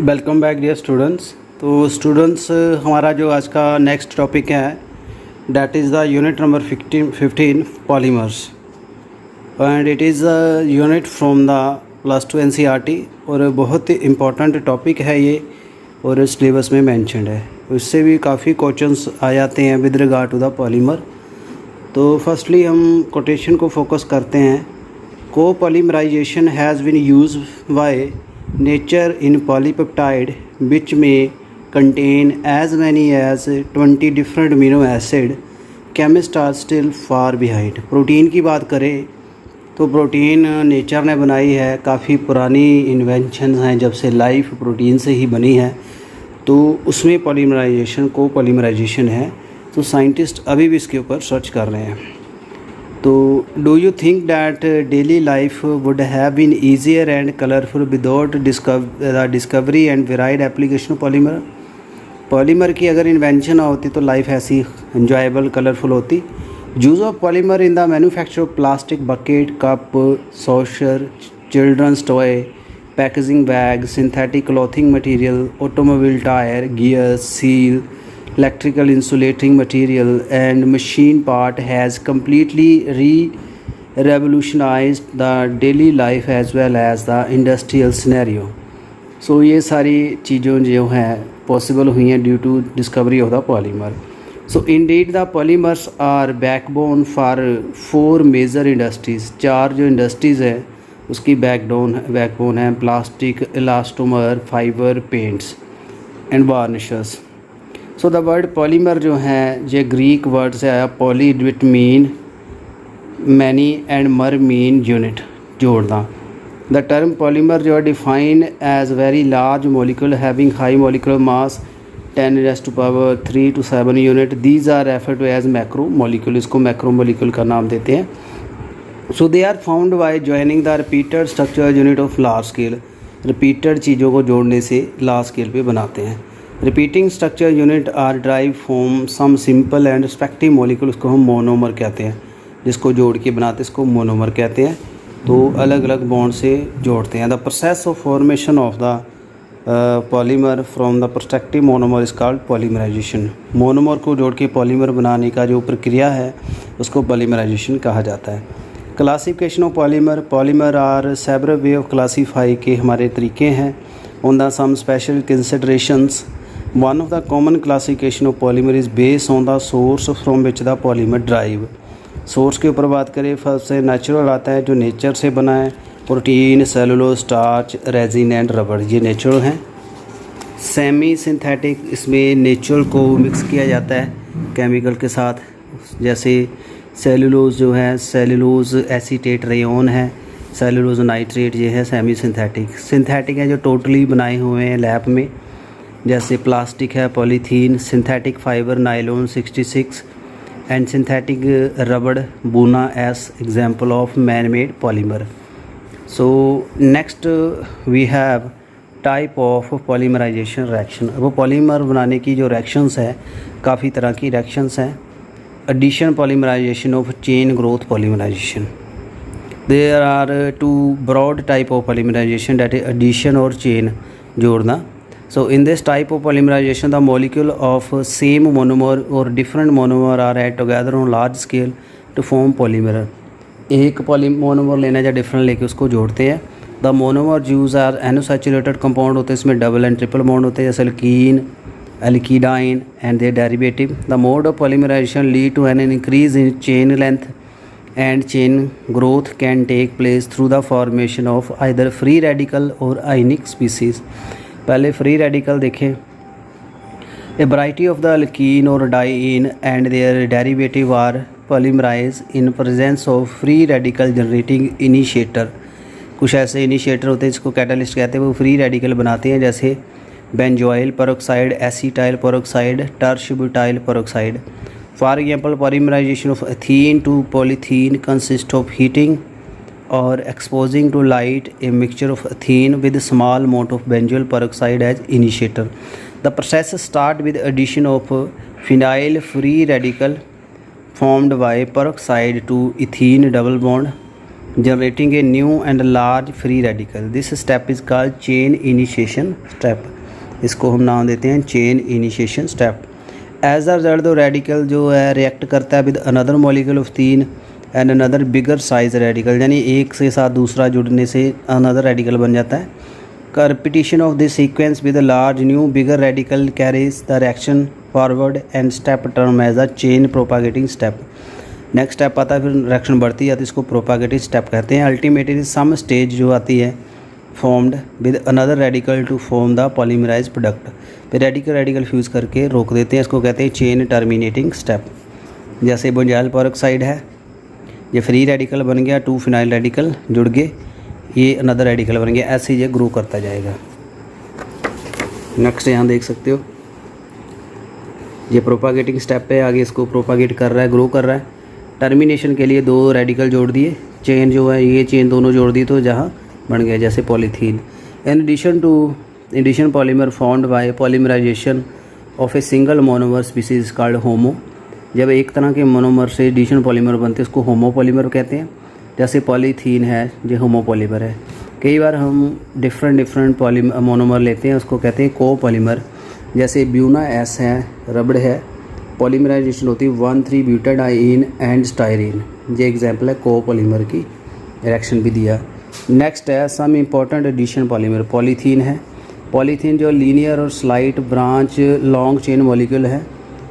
Welcome back dear students. तो students हमारा जो आज का नेक्स्ट टॉपिक है that is the unit number 15 polymers and it is a unit from the +2 NCERT और बहुत ही इम्पॉर्टेंट टॉपिक है ये और सिलेबस में मेंशन्ड है। इससे भी काफ़ी क्वेश्चंस आ जाते हैं with regard to the polymer. तो फर्स्टली हम कोटेशन को फोकस करते हैं। Copolymerization has been used by nature in polypeptide which may contain as many as 20 different amino acid. Chemists are still far behind. Protein की बात करें तो protein nature ने बनाई है, काफ़ी पुरानी इन्वेंशन हैं, जब से लाइफ प्रोटीन से ही बनी है। तो उसमें कोपॉलीमराइजेशन है। तो साइंटिस्ट अभी भी इसके ऊपर सर्च कर रहे हैं। तो do you think that daily life would have been easier and colourful without the discovery and varied application of polymer? Polymer की अगर इन्वेंशन ना होती तो लाइफ ऐसी इंजॉयबल कलरफुल होती। Use of polymer in the manufacture of plastic bucket, cup, saucer, children's toy, packaging bag, synthetic clothing material, automobile tyre, gear, seal, electrical insulating material and machine part has completely revolutionized the daily life as well as the industrial scenario. So ये सारी चीज़ों जो हैं possible हुई हैं due to discovery of the polymer. So indeed the polymers are backbone for 4 major industries. 4 जो industries हैं उसकी बैकबोन है plastic, elastomer, fibre, paints and varnishes. So the word polymer जो है ये ग्रीक वर्ड से आया। Poly with mean many and mer mean unit, जोड़ना। द टर्म पॉलीमर जो है define as very large molecule having high molecular mass 10⁻³ to 7 unit. These are refer to as macro molecule. इसको macro molecule का नाम देते हैं। So they are found by joining the repeated structure unit of large scale. Repeated चीज़ों को जोड़ने से large scale पे बनाते हैं। Repeating structure unit are drive from some simple and respective molecule, उसको हम मोनोमर कहते हैं। जिसको जोड़ के बनाते हैं इसको मोनोमर कहते हैं। तो अलग अलग बॉन्ड से जोड़ते हैं। The process of formation of the polymer from the perspective monomer is called polymerization. Monomer को जोड़ के पॉलीमर बनाने का जो प्रक्रिया है उसको पॉलीमराइजेशन कहा जाता है। Classification of polymer. Polymer are several way of classify के हमारे तरीके हैं। On the some special considerations. One of the common classification of polymer is based on the source from which the polymer derive. Source के ऊपर बात करें, first से natural आता है जो नेचर से बना है। Protein, cellulose, starch, resin and रबड़, ये नेचुरल हैं। सेमी सिंथेटिक, इसमें नेचुरल को मिक्स किया जाता है केमिकल के साथ। जैसे सेलुलोज जो है, सेलुलोज एसीटेट रेयन है, सेलुलोज नाइट्रेट, ये है सेमी सिंथेटिक। सिंथेटिक है जो टोटली बनाए हुए हैं लैब में, जैसे प्लास्टिक है, polythene, synthetic fibre, nylon 66 and synthetic rubber, Buna S example of man made polymer. So next we have type of polymerization reaction. वो पॉलीमर बनाने की जो रिएक्शंस है, काफ़ी तरह की रिएक्शंस हैं। Addition polymerization of chain growth polymerization. There are 2 broad type of polymerization, that is addition और चेन जोड़ना। So in this type of polymerization, the molecule of same monomer or different monomer are added together on large scale to form polymer. एक monomer लेना या different लेके उसको जोड़ते हैं। The monomer use are unsaturated compound होते हैं, इसमें डबल एंड ट्रिपल बॉन्ड होते हैं, जैसे alkene, alkadiene and their derivative. The mode of polymerization lead to an increase in chain length and chain growth can take place through the formation of either free radical और ionic species. पहले free radical देखें। A variety of the alkene और diene and their derivative are polymerize in presence of free radical generating initiator. कुछ ऐसे initiator होते हैं जिसको catalyst कहते हैं, वो फ्री रेडिकल बनाते हैं, जैसे benzoyl peroxide, acetyl peroxide, tert butyl peroxide. For example polymerization of ethene to polythene consist of heating or exposing to light a mixture of ethene with a small amount of benzoyl peroxide as initiator. The process start with addition of phenyl free radical formed by peroxide to ethene double bond generating a new and large free radical. This step is called chain initiation step. इसको हम नाम देते हैं chain initiation step. As a result, the radical जो है react करता है with another molecule of thene and another bigger size radical, यानी एक से साथ दूसरा जुड़ने से another radical बन जाता है. Repetition of this sequence with a large new bigger radical carries the reaction forward and step term as a chain propagating step. Next step आता है, फिर रिएक्शन बढ़ती है तो इसको प्रोपागेटिव स्टेप कहते हैं. अल्टीमेटली सम स्टेज जो आती है formed with another radical to form the polymerize product. फिर रेडिकल फ्यूज़ करके रोक देते हैं, इसको कहते हैं चेन टर्मिनेटिंग स्टेप. जैसे बेंजाइल पेरोक्साइड है, ये फ्री रेडिकल बन गया, 2 फिनाइल रेडिकल जुड़ गए, ये अनदर रेडिकल बन गया, ऐसे ये ग्रो करता जाएगा. नेक्स्ट यहाँ देख सकते हो, ये प्रोपागेटिंग स्टेप पे आगे इसको प्रोपागेट कर रहा है, ग्रो कर रहा है. टर्मिनेशन के लिए 2 रेडिकल जोड़ दिए, चेन जो है ये चेन दोनों जोड़ दी तो जहाँ बन गया जैसे polythene. In addition polymer found by polymerization of a single monomer species called homo. जब एक तरह के मोनोमर से एडिशन पॉलीमर बनते हैं उसको होमो पॉलीमर कहते हैं. जैसे पॉलीथीन है जो होमो पॉलीमर है. कई बार हम डिफरेंट मोनोमर लेते हैं, उसको कहते हैं को पॉलीमर. जैसे ब्यूना एस है, रबड़ है, पॉलीमराइजेशन होती है 1,3-ब्यूटाडाइन एंड स्टायरीन. ये एग्जांपल है को पॉलीमर की, रिएक्शन भी दिया. नेक्स्ट है some important addition polymer. Polythene है, पॉलीथीन जो लीनियर और slight branch long chain molecule है.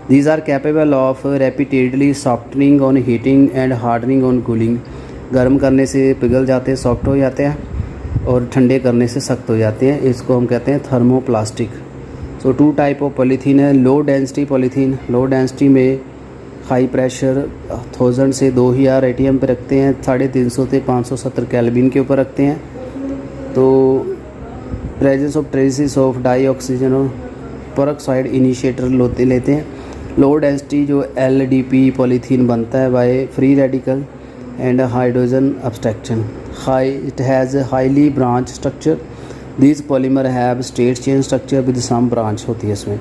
These are capable of repeatedly softening on heating and hardening on cooling. गर्म करने से पिघल जाते हैं, सॉफ्ट हो जाते हैं, और ठंडे करने से सख्त हो जाते हैं. इसको हम कहते हैं थर्मोप्लास्टिक. तो 2 टाइप ऑफ पॉलीथीन है. Low density polythene, low density में हाई प्रेशर 1000 से 2000 ATM पे रखते हैं, 350 से 570 केल्विन के ऊपर रखते हैं. तो presence of traces of dioxygen और पेरोक्साइड इनिशिएटर लेते हैं. लो डेंसिटी जो LDP पॉलीथीन बनता है by free radical and hydrogen abstraction. It has highly branch structure. These polymer have straight chain structure with some branch होती है इसमें.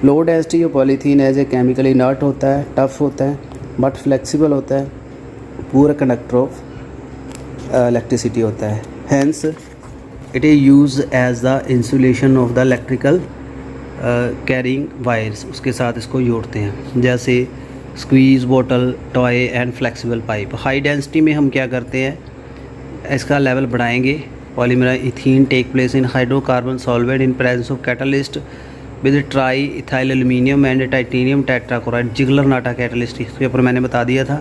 Low density जो पॉलीथीन है, केमिकली इनर्ट होता है, टफ होता है, बट फ्लेक्सिबल होता है, पूरा कंडक्टर ऑफ इलेक्ट्रिसिटी होता है. Hence it is use as the insulation of the electrical carrying wires. उसके साथ इसको जोड़ते हैं, जैसे स्क्वीज बोतल, toy and flexible pipe. High density में हम क्या करते हैं, इसका लेवल बढ़ाएंगे. Polymer ethene take place in hydrocarbon solvent in presence of catalyst with tri-ethyl aluminum and titanium tetrachloride. Ziggler NATA catalyst, इसके ऊपर मैंने बता दिया था.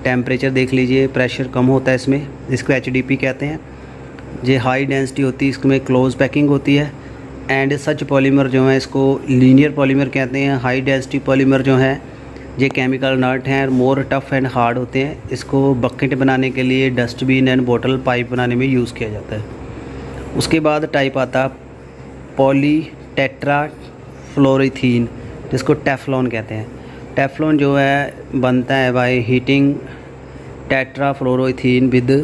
टेम्परेचर देख लीजिए, प्रेशर कम होता है इसमें, इसको HDP कहते हैं. ये हाई डेंसिटी होती है, इसमें क्लोज पैकिंग होती है. एंड सच पॉलीमर जो है इसको लीनियर पॉलीमर कहते हैं. हाई डेंसिटी पॉलीमर जो है ये केमिकल नट हैं, मोर टफ एंड हार्ड होते हैं. इसको बकेट बनाने के लिए, डस्टबिन एंड बोतल पाइप बनाने में यूज़ किया जाता है. उसके बाद टाइप आता पॉली टेट्राफ्लोरीथीन, जिसको टेफ्लॉन कहते हैं. टेफ्लॉन जो है बनता है by heating tetrafluoroethene with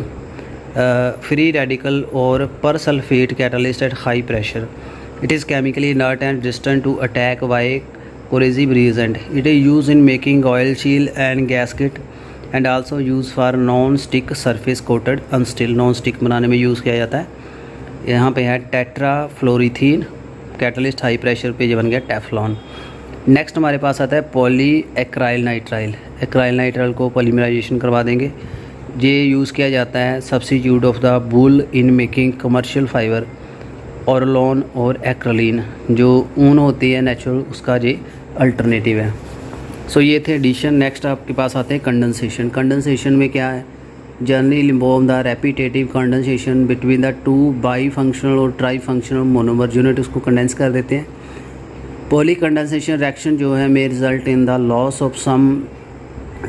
free radical और persulphate catalyst at high pressure. It is chemically inert and resistant to attack by corrosive reagent. It is used in making oil seal and gasket and also used for non-stick surface coated unstilled. non-stick बनाने में use किया जाता है. यहाँ पे है टेट्राफ्लोरीथीन catalyst, high pressure पे जो बन गया टेफ्लॉन. नेक्स्ट हमारे पास आता है poly acryl nitrile. Acryl nitrile को पॉलीमराइजेशन करवा देंगे. ये यूज़ किया जाता है substitute of the wool in making commercial fibre. Orlon और एक्रेलिन जो ऊन होती है नेचुरल, उसका ये अल्टरनेटिव है. सो ये थे एडिशन. नेक्स्ट आपके पास आते हैं कंडेंसेशन. कंडेंसेशन में क्या है, journey involve the repetitive condensation between the 2 bifunctional और ट्राई फंक्शनल मोनोमर यूनिट, उसको कंडेंस कर देते हैं. पॉली कंडेंसेशन रिएक्शन जो है may result in the loss of some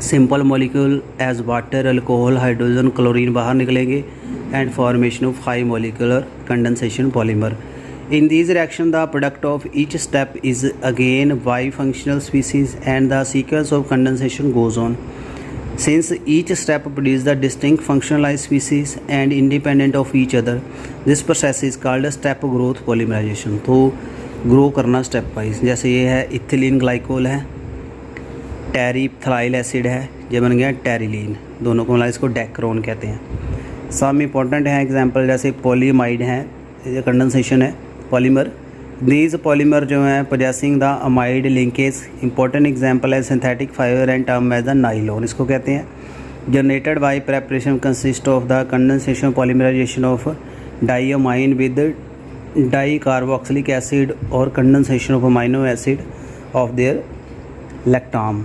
simple molecule as water, alcohol, hydrogen, chlorine बाहर निकलेंगे and formation of high molecular condensation polymer. In these reaction, the product of each step is again bifunctional species and the sequence of condensation goes on. Since each step produces the distinct functionalized species and independent of each other, this process is called a step growth polymerization. तो grow करना step wise, जैसे ये है ethylene glycol है, टेरिथ्राइल acid है, ये बन गया टेरिलीन, दोनों को मिला इसको डेक्रोन कहते हैं. सम इम्पॉर्टेंट हैं एग्जांपल, जैसे पॉलीमाइड हैं, ये कंडेंसेशन है पॉलीमर। दीज पॉलीमर जो हैं possessing the amide linkage, important example है synthetic fibre and term as the nylon, इसको कहते हैं। Generated by preparation consist of the condensation polymerization of diamine with di carboxylic acid और condensation of amino acid of their lactam.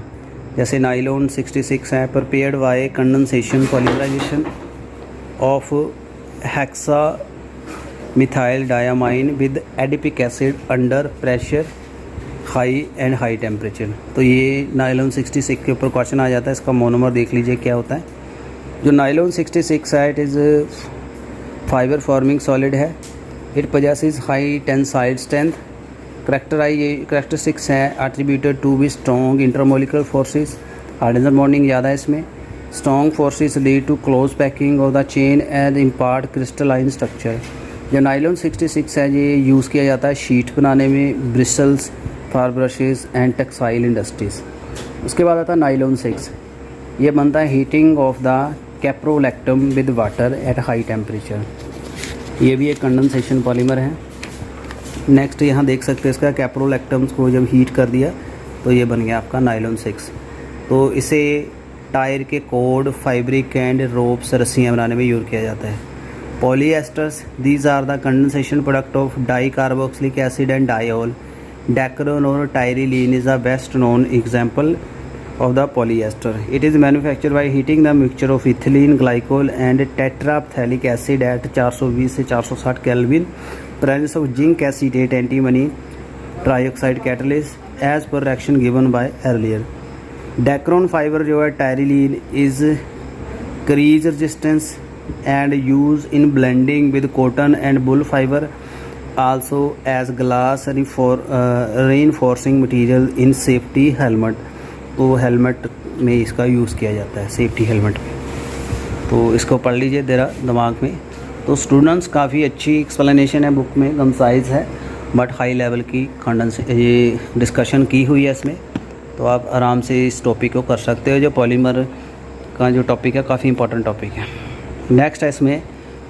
जैसे nylon 66 है, prepared by condensation polymerization of hexa methyl diamine with adipic acid under pressure high and high temperature. तो ये nylon 66 के ऊपर question आ जाता है, इसका मोनोमर देख लीजिए क्या होता है। जो नाइलॉन 66 है, it is fibre forming solid है, it possesses high tensile strength, characteristics हैं attributed to be strong intermolecular forces, hydrogen bonding ज़्यादा है इसमें। Strong forces lead to close packing of the chain and impart crystalline structure. जो nylon 66 है ये use किया जाता है शीट बनाने में, bristles for brushes and textile industries. उसके बाद आता है नाइलॉन 6, ये बनता है heating of the caprolactam with water at high temperature, ये भी एक कंडेंसेशन पॉलीमर है। नेक्स्ट यहाँ देख सकते हैं इसका कैप्रोलैक्टम्स को जब हीट कर दिया तो ये बन गया आपका नाइलॉन 6। तो इसे टायर के कोड, फैब्रिक एंड रोप्स, रस्सियाँ बनाने में यूज़ किया जाता है। Polyesters, these are the condensation product of di carboxylic acid and diol. Dacron और terylene is the best known example of the polyester. It is manufactured by heating the mixture of ethylene glycol and tetraphthalic acid at 420 से 460 Kelvin, presence of zinc acetate antimony trioxide catalyst as per reaction given by earlier. Dacron fiber जो है tyrilene is crease resistance and used in blending with cotton and wool fiber, also as glass reinforcing material in safety helmet। तो helmet में इसका use किया जाता है, safety helmet में। तो इसको पढ़ लीजिए ज़रा दिमाग में। तो स्टूडेंट्स काफ़ी अच्छी एक्सप्लेनेशन है बुक में, कंसाइज है बट हाई लेवल की ये डिस्कशन की हुई है इसमें, तो आप आराम से इस टॉपिक को कर सकते हो। जो पॉलीमर का जो टॉपिक है काफ़ी इंपॉर्टेंट टॉपिक है। नेक्स्ट है इसमें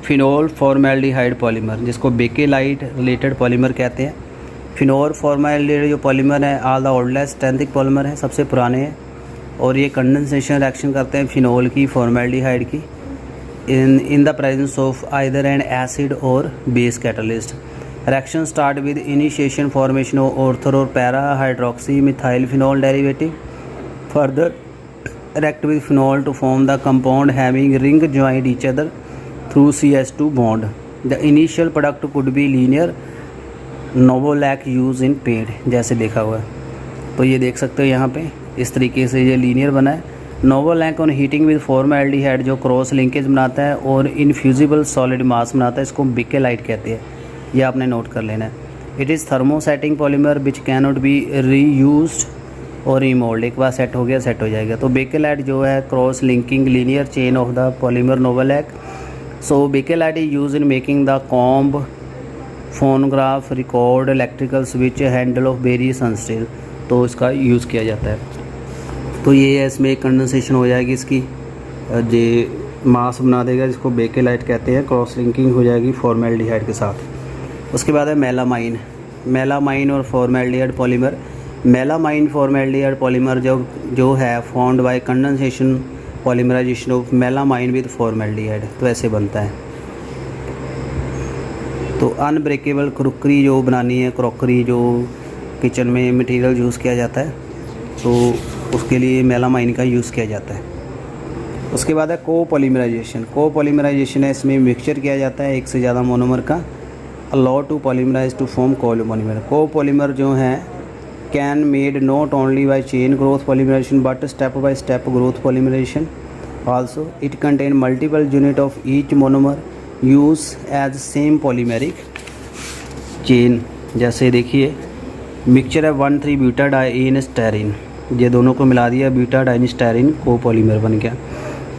फिनोल फॉर्मेल्डिहाइड पॉलीमर, जिसको बेकेलाइट रिलेटेड पॉलीमर कहते हैं। फिनोल फॉर्मेल्डिहाइड जो पॉलीमर है ऑल द ओल्डेस्ट स्ट्रेंथिक पॉलीमर है, सबसे पुराने हैं, और ये कंडेंसेशन रिएक्शन करते हैं फिनोल की, फॉर्मेल्डिहाइड की, in the presence of either an acid और base catalyst. Reaction start with initiation formation of ortho और para hydroxy methyl phenol derivative, further react with phenol to form the compound having ring joined each other through CH2 bond. The initial product could be linear novolac used in paint, जैसे देखा हुआ है। तो ये देख सकते हो यहाँ पे इस तरीके से ये लीनियर बना है। नोवोलैक ऑन हीटिंग विद फॉर्मेल्डिहाइड जो क्रॉस लिंकेज बनाता है और इनफ्यूजिबल सॉलिड मास बनाता है, इसको बेकेलाइट कहते हैं, ये आपने नोट कर लेना है। It is thermosetting polymer which can not be reused और रीमोल्ड, एक बार सेट हो गया सेट हो जाएगा। तो बेकेलाइट जो है cross linking linear chain of the polymer novolac. So bakelite is use in making the comb, phonograph, record, electrical switch, handle of various utensil, तो इसका यूज़ किया जाता है। तो ये है, इसमें एक कंडेंसेशन हो जाएगी, इसकी जे मास बना देगा, जिसको बेकेलाइट कहते हैं, क्रॉस लिंकिंग हो जाएगी फॉर्मेल्डिहाइड के साथ। उसके बाद है मेलामाइन। मेलामाइन और formaldehyde polymer. Melamine formaldehyde polymer जो है found by condensation polymerization of melamine with formaldehyde, तो ऐसे बनता है। तो अनब्रेकेबल क्रोकरी जो बनानी है, क्रॉकरी जो किचन में मटेरियल यूज़ किया जाता है, तो उसके लिए मेलामाइन का यूज़ किया जाता है। उसके बाद है कोपॉलीमराइजेशन। कोपॉलीमराइजेशन है, इसमें मिक्सचर किया जाता है एक से ज़्यादा मोनोमर का, allow to polymerize to form copolymer. Copolymer जो है can made not only by chain growth polymerization but step by step growth polymerization. Also it contain multiple unit of each monomer used as same polymeric chain। जैसे देखिए mixture है 1,3 butadiene styrene, ये दोनों को मिला दिया, ब्यूटाडाइन स्टेरिन कोपॉलीमर बन गया।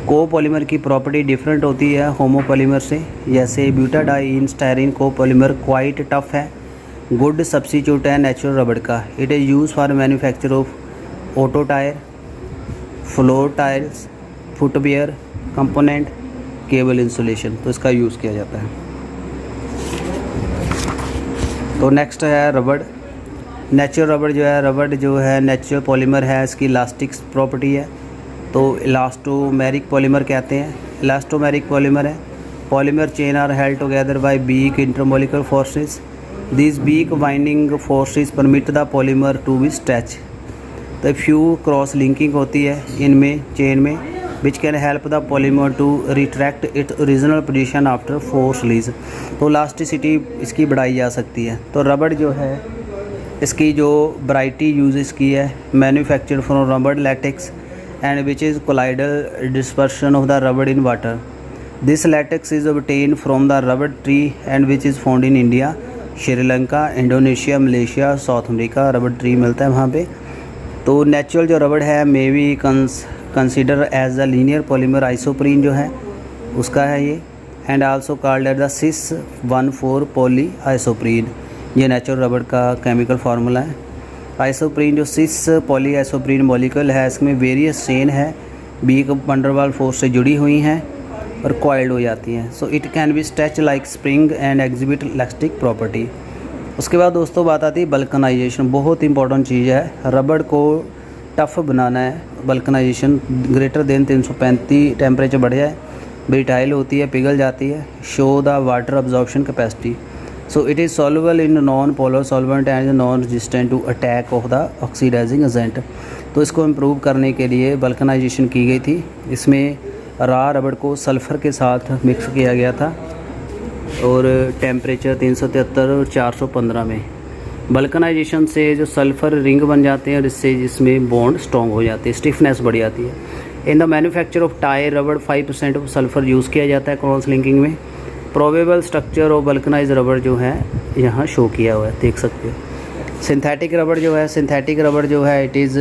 कोपॉलीमर की प्रॉपर्टी डिफरेंट होती है होमोपॉलीमर से। जैसे butadiene styrene copolymer quite tough है, गुड सब्सिट्यूट है नेचुरल रबड़ का। It is use for manufacture of auto tyre, floor tyres, footwear component, cable insulation, तो इसका यूज़ किया जाता है। तो नेक्स्ट है रबड़। नेचुरल रबड़ जो है, रबड़ जो है नेचुरल पॉलीमर है, इसकी इलास्टिक प्रॉपर्टी है, तो इलास्टोमेरिक पॉलीमर कहते हैं। इलास्टोमेरिक पॉलीमर है। Polymer chain are held together by weak intermolecular forces. These weak binding forces permit the polymer to be stretch। तो फ्यू क्रॉस लिंकिंग होती है इनमें चेन में, which can help the polymer to retract its original position after force release. तो elasticity इसकी बढ़ाई जा सकती है। तो रबड़ जो है इसकी जो वैरायटी यूजेस की है, manufactured from rubber latex and which is colloidal dispersion of the rubber in water. This latex is obtained from the rubber tree and which is found in India, Sri Lanka, Indonesia, Malaysia, South America rubber tree मिलता है वहाँ पे। तो natural जो rubber है may be consider as the linear polymer isoprene जो है उसका है ये, and also called at the cis 1,4 poly isoprene. ये नेचुरल रबड़ का केमिकल फार्मूला है। आइसोप्रीन जो सिस पॉली आइसोप्रीन मॉलिक्यूल है, इसमें वेरियस चेन है, वीक वंडरवाल फोर्स से जुड़ी हुई हैं और कॉइल्ड हो जाती हैं। So it can be stretch like spring and exhibit elastic property. उसके बाद दोस्तों बात आती है बल्कनाइजेशन। बहुत इंपॉर्टेंट चीज़ है, रबड़ को टफ़ बनाना है। बल्कनाइजेशन ग्रेटर देन 335 टेम्परेचर बढ़ जाए, ब्रिटाइल होती है, पिघल जाती है। Show the water absorption capacity. So it is soluble in non polar solvent and non resistant to attack of the oxidizing agent. तो इसको इम्प्रूव करने के लिए बल्कनाइजेशन की गई थी। इसमें रा रबड़ को सल्फ़र के साथ मिक्स किया गया था और टेम्परेचर 373 और 415 में। बल्कनाइजेशन से जो सल्फ़र रिंग बन जाते हैं और इससे जिसमें बॉन्ड स्ट्रॉन्ग हो जाते हैं, स्टिफनेस बढ़ जाती है। इन द मैन्युफैक्चर ऑफ टाई रबड़ 5% ऑफ सल्फ़र यूज़ किया जाता है क्रॉस लिंकिंग में। प्रोबेबल स्ट्रक्चर ऑफ बल्कनाइज रबड़ जो है यहाँ शो किया हुआ है, देख सकते हो। सिंथेटिक रबड़ जो है, सिंथेटिक रबड़ जो है इट इज़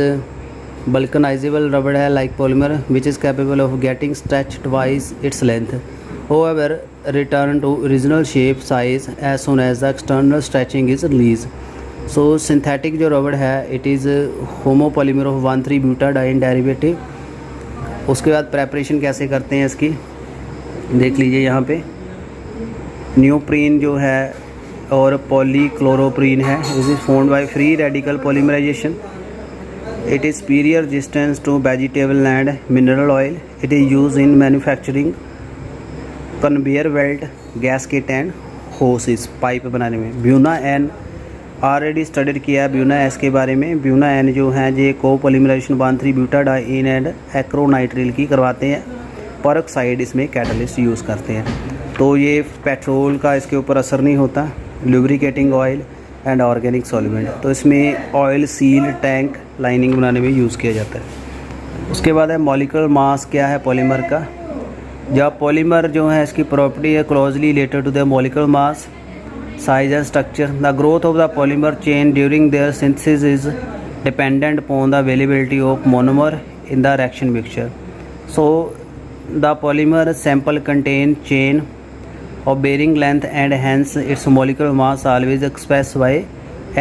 vulcanizable रबड़ है like polymer which is capable of getting stretched twice its length, however return to original shape size as soon as the external stretching is released। so synthetic जो rubber है it is homopolymer of 1,3-butadiene derivative। उसके बाद preparation कैसे करते हैं इसकी देख लीजिए यहाँ पे। न्यूप्रीन जो है और पॉलीक्लोरोप्रीन है, this is found by free radical polymerization. It is superior resistance to vegetable and mineral oil. It is used in manufacturing conveyor belt, gasket and hoses, pipe बनाने में। ब्यूना एन ऑलरेडी स्टडी किया है Buena S के बारे में। Buena N जो है ये को पॉलीमराइजेशन 1,3-ब्यूटाडाइन एंड एक्रोनाइट्रिल की करवाते हैं। परऑक्साइड इसमें कैटलिस्ट यूज़ करते हैं। तो ये पेट्रोल का इसके ऊपर असर नहीं होता। Lubricating oil and organic solvent, तो इसमें ऑयल सील टैंक लाइनिंग बनाने में यूज़ किया जाता है। उसके बाद है मॉलिक्यूलर मास क्या है पॉलीमर का। जब पॉलीमर जो है इसकी प्रॉपर्टी है closely related to the molecular mass, size and structure. The growth of the polymer chain during their synthesis is dependent upon the availability of monomer in the reaction mixture. So the polymer sample contain chain of bearing length and hence its molecular mass always expressed by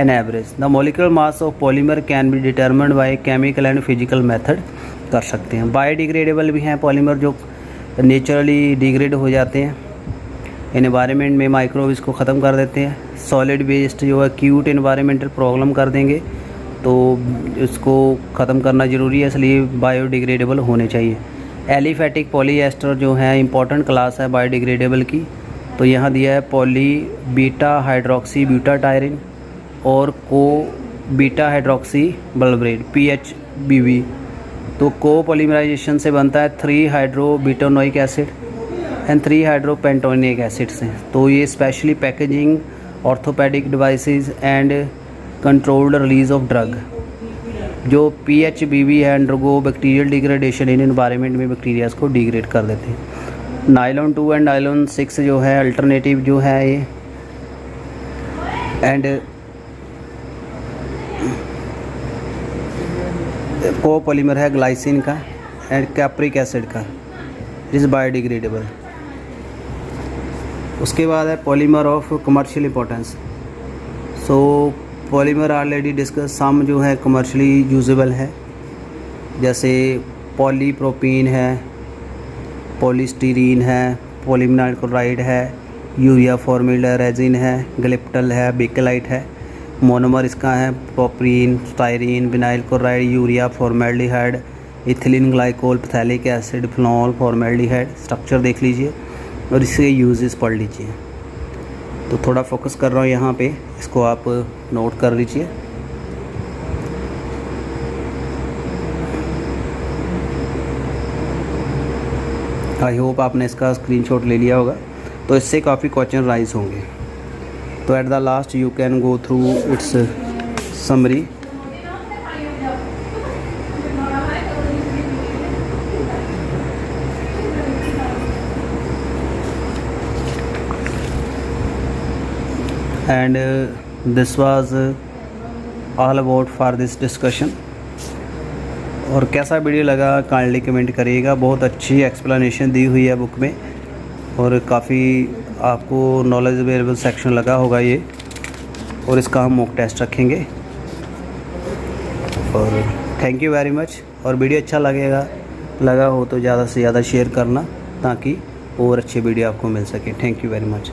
an average। the molecular mass of polymer can be determined by chemical and physical method कर सकते हैं। Biodegradable भी हैं polymer जो naturally degrade हो जाते हैं, environment में माइक्रोब इसको ख़त्म कर देते हैं। सॉलिड वेस्ट जो है एक्यूट एनवायरनमेंटल प्रॉब्लम कर देंगे, तो इसको ख़त्म करना ज़रूरी है, इसलिए बायोडिग्रेडेबल होने चाहिए। एलिफेटिक पॉलीएस्टर जो है इंपॉर्टेंट क्लास है बायोडिग्रेडेबल की। तो यहाँ दिया है पॉली बीटा हाइड्रोक्सी ब्यूटाटायरिन और को बीटा हाइड्रोक्सी बल्बरेट PHBB। तो को पॉलीमराइजेशन से बनता है 3 हाइड्रोबिटोनोइक एसिड एंड 3 हाइड्रोपेंटोनिक एसिड से। तो ये specially packaging, orthopaedic devices and controlled release of drug. जो PHBB है अंडरगो बैक्टीरियल डिग्रेडेशन इन एनवायरनमेंट में बैक्टीरियाज को डिग्रेड कर देते हैं। नाइलॉन 2 एंड नाइलॉन 6 जो है अल्टरनेटिव जो है ये, एंड को पॉलीमर है ग्लाइसिन का एंड कैप्रिक एसिड का, इज बायोडिग्रेडेबल। उसके बाद है polymer of commercial importance. So polymer already discuss, some जो है कमर्शियली यूजेबल है, जैसे पॉलीप्रोपीन है, पॉलीस्टीरीन है, पॉलीविनाइल क्लोराइड है, यूरिया फॉर्मूला रेजिन है, ग्लिप्टल है, बेकेलाइट है। मोनोमर इसका है propene, styrene, vinyl chloride, urea, formaldehyde, ethylene glycol, phthalic acid, phenol, formaldehyde. Structure देख लीजिए और इसके यूजेस पढ़ लीजिए। तो थोड़ा फोकस कर रहा हूँ यहाँ पे, इसको आप नोट कर लीजिए। आई होप आपने इसका स्क्रीनशॉट ले लिया होगा। तो इससे काफ़ी क्वेश्चन राइज होंगे। तो at the last you can go through it's summary. And this was all about for this discussion. और कैसा वीडियो लगा काइंडली कमेंट करिएगा। बहुत अच्छी एक्सप्लेनेशन दी हुई है बुक में और काफ़ी आपको नॉलेज अवेलेबल सेक्शन लगा होगा ये। और इसका हम मॉक टेस्ट रखेंगे। और थैंक यू वेरी मच। और वीडियो अच्छा लगा हो तो ज़्यादा से ज़्यादा शेयर करना ताकि और अच्छे वीडियो आपको मिल सके। Thank you very much.